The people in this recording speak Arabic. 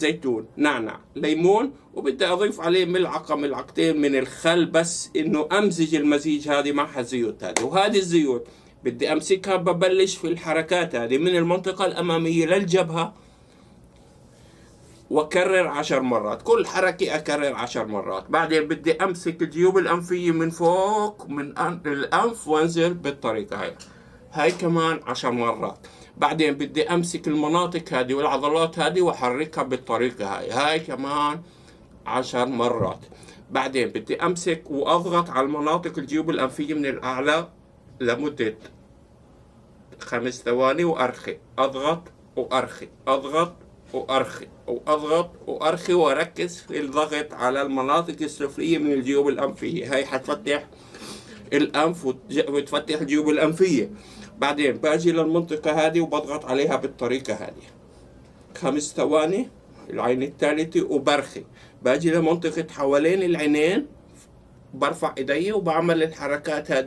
زيتون، نعناع، ليمون، وبدي أضيف عليه ملعقة ملعقتين من الخل، بس إنه أمزج المزيج هذه مع الزيوت هذه. وهذه الزيوت بدي أمسكها، ببلش في الحركات هذه من المنطقة الأمامية للجبهة، وأكرر 10 مرات، كل حركة أكرر 10 مرات. بعدين بدي أمسك الجيوب الأنفية من فوق من الأنف وأنزل بالطريقة هاي كمان 10 مرات. بعدين بدي أمسك المناطق هذه والعضلات هذه وأحركها بالطريقة هاي كمان 10 مرات. بعدين بدي أمسك وأضغط على المناطق الجيوب الأنفية من الأعلى لمدة 5 ثواني وأرخي، أضغط وأرخي، أضغط وأرخي وأضغط وأرخي، وأركز في الضغط على المناطق السفلية من الجيوب الأنفية. هاي حتفتح الأنف وتفتح الجيوب الأنفية. بعدين باجي للمنطقة هذه وبضغط عليها بالطريقة هذه 5 ثواني، العين الثالثة، وبرخي. باجي لمنطقة حوالين العينين، برفع ايدي وبعمل الحركات هذه.